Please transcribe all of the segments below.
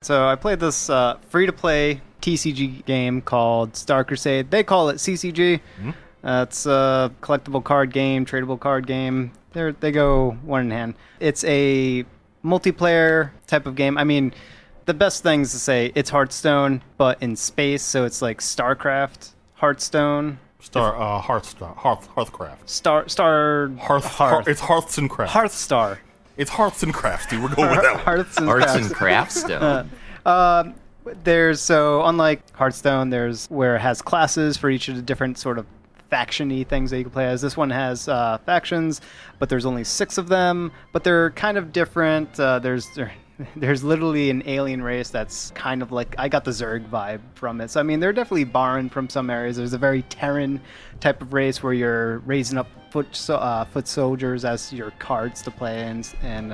So I played this free-to-play TCG game called Star Crusade. They call it CCG. It's a collectible card game, tradable card game. They go one in hand. It's a multiplayer type of game. I mean, the best things to say, it's Hearthstone, but in space, so it's like StarCraft, Hearthstone. Hearthcraft. It's Hearths and Crafts. Hearthstar. It's Hearths and Crafts, dude. We're going with that one. Hearths and Arts Crafts. and crafts stone. Unlike Hearthstone, there's where it has classes for each of the different sort of faction-y things that you can play as. This one has factions, but there's only 6 of them, but they're kind of different. There's literally an alien race that's kind of like, I got the Zerg vibe from it. So, I mean, they're definitely borrowing from some areas. There's a very Terran type of race where you're raising up foot soldiers as your cards to play and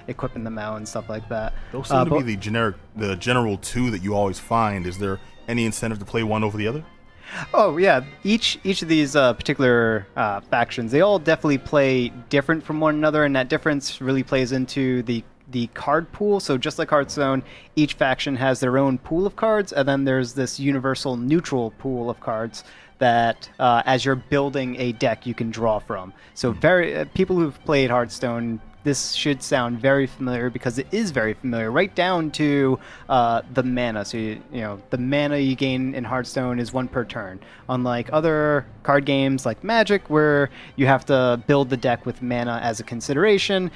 equipping them out and stuff like that. Those seem to be the general two that you always find. Is there any incentive to play one over the other? Oh, yeah. Each of these particular factions, they all definitely play different from one another, and that difference really plays into the card pool. So just like Hearthstone, each faction has their own pool of cards, and then there's this universal neutral pool of cards that as you're building a deck you can draw from. So people who've played Hearthstone, this should sound very familiar because it is very familiar, right down to the mana. So the mana you gain in Hearthstone is 1 per turn. Unlike other card games like Magic, where you have to build the deck with mana as a consideration,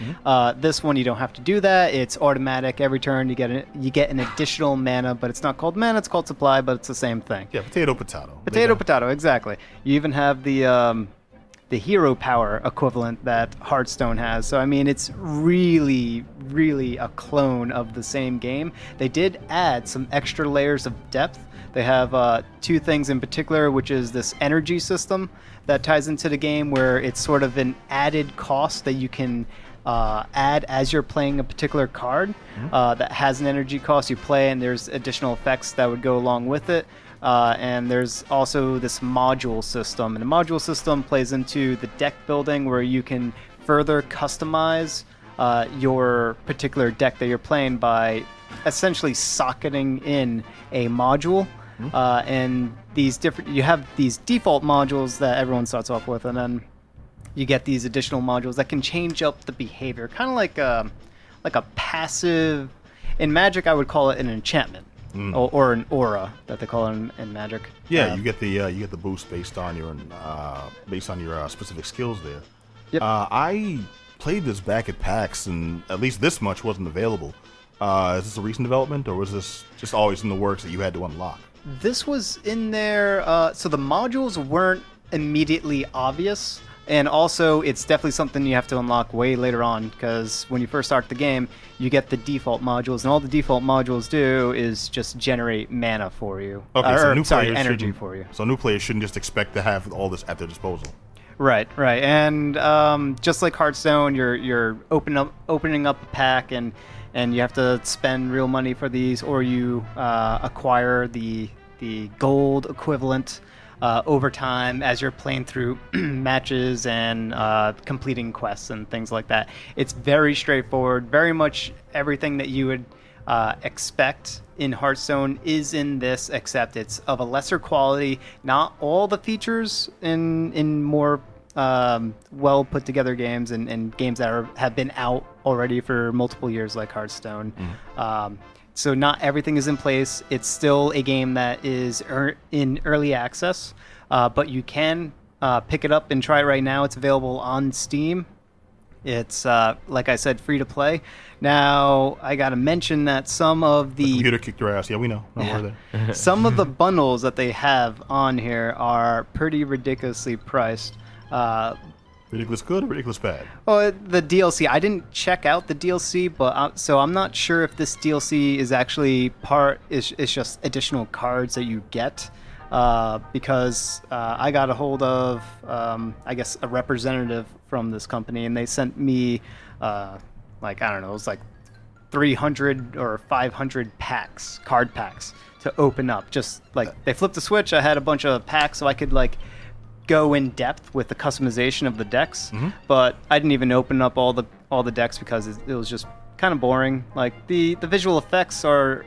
this one you don't have to do that. It's automatic. Every turn you get an additional mana, but it's not called mana. It's called supply, but it's the same thing. Yeah, potato. Potato, exactly. You even have the hero power equivalent that Hearthstone has. So, I mean, it's really, really a clone of the same game. They did add some extra layers of depth. They have 2 things in particular, which is this energy system that ties into the game, where it's sort of an added cost that you can add as you're playing a particular card that has an energy cost. You play, and there's additional effects that would go along with it. And there's also this module system. And the module system plays into the deck building, where you can further customize your particular deck that you're playing by essentially socketing in a module. And you have these default modules that everyone starts off with, and then you get these additional modules that can change up the behavior, kind of like a passive. In Magic, I would call it an enchantment. Or an aura that they call it in Magic. Yeah, you get the boost based on your specific skills there. Yep. I played this back at PAX, and at least this much wasn't available. Is this a recent development, or was this just always in the works that you had to unlock? This was in there, so the modules weren't immediately obvious. And also, it's definitely something you have to unlock way later on, because when you first start the game, you get the default modules, and all the default modules do is just generate mana for you. Okay, energy for you. So new players shouldn't just expect to have all this at their disposal. Right. And just like Hearthstone, you're opening up a pack, and you have to spend real money for these, or you acquire the gold equivalent over time as you're playing through matches and completing quests and things like that. It's very straightforward. Very much everything that you would expect in Hearthstone is in this, except it's of a lesser quality. Not all the features in more well put together games and games that have been out already for multiple years, like Hearthstone. So not everything is in place. It's still a game that is in early access, but you can pick it up and try it right now. It's available on Steam. It's, like I said, free to play. Now, I got to mention that some of The computer kicked your ass. Yeah, we know. Don't worry there. some of the bundles that they have on here are pretty ridiculously priced. Ridiculous good or ridiculous bad? Oh, the DLC. I didn't check out the DLC, but so I'm not sure if this DLC is actually is just additional cards that you get. Because I got a hold of, I guess, a representative from this company, and they sent me, I don't know, it was like 300 or 500 card packs to open up. Just like they flipped the switch, I had a bunch of packs, so I could go in depth with the customization of the decks, but I didn't even open up all the decks because it was just kind of boring. Like the visual effects are,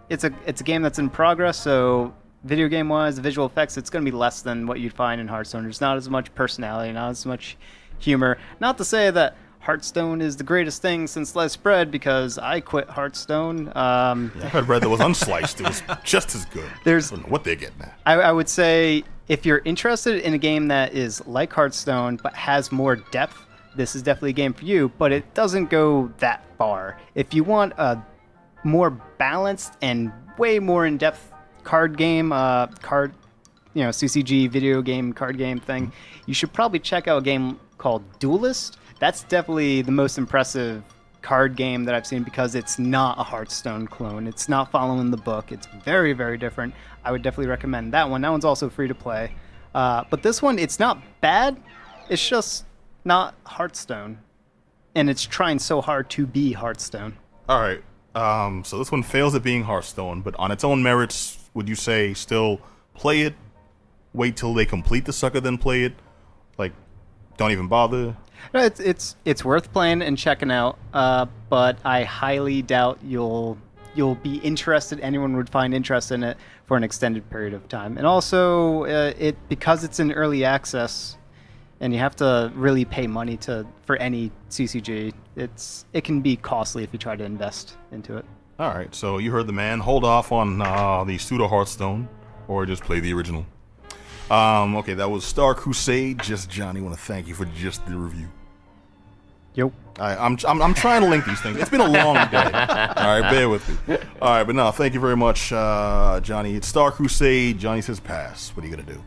it's a game that's in progress, so video game wise, the visual effects, it's going to be less than what you'd find in Hearthstone. There's not as much personality, not as much humor. Not to say that Hearthstone is the greatest thing since sliced bread, because I quit Hearthstone. Yeah, I had bread that was unsliced. It was just as good. I don't know what they're getting at. I would say if you're interested in a game that is like Hearthstone but has more depth, this is definitely a game for you, but it doesn't go that far. If you want a more balanced and way more in-depth card game, CCG video game card game thing, you should probably check out a game called Duelist. That's definitely the most impressive card game that I've seen, because it's not a Hearthstone clone. It's not following the book. It's very, very different. I would definitely recommend that one. That one's also free to play. But this one, it's not bad. It's just not Hearthstone. And it's trying so hard to be Hearthstone. All right. So this one fails at being Hearthstone, but on its own merits, would you say still play it? Wait till they complete the sucker, then play it? Like, don't even bother? No, it's worth playing and checking out, but I highly doubt you'll be interested. Anyone would find interest in it for an extended period of time. And also, because it's in early access, and you have to really pay money for any CCG, it can be costly if you try to invest into it. All right, so you heard the man. Hold off on the pseudo Hearthstone, or just play the original. Okay, that was Star Crusade. Just Johnny, want to thank you for just the review. Yo. I'm trying to link these things. It's been a long day. All right, bear with me. All right, but no, thank you very much, Johnny. It's Star Crusade. Johnny says pass. What are you gonna do?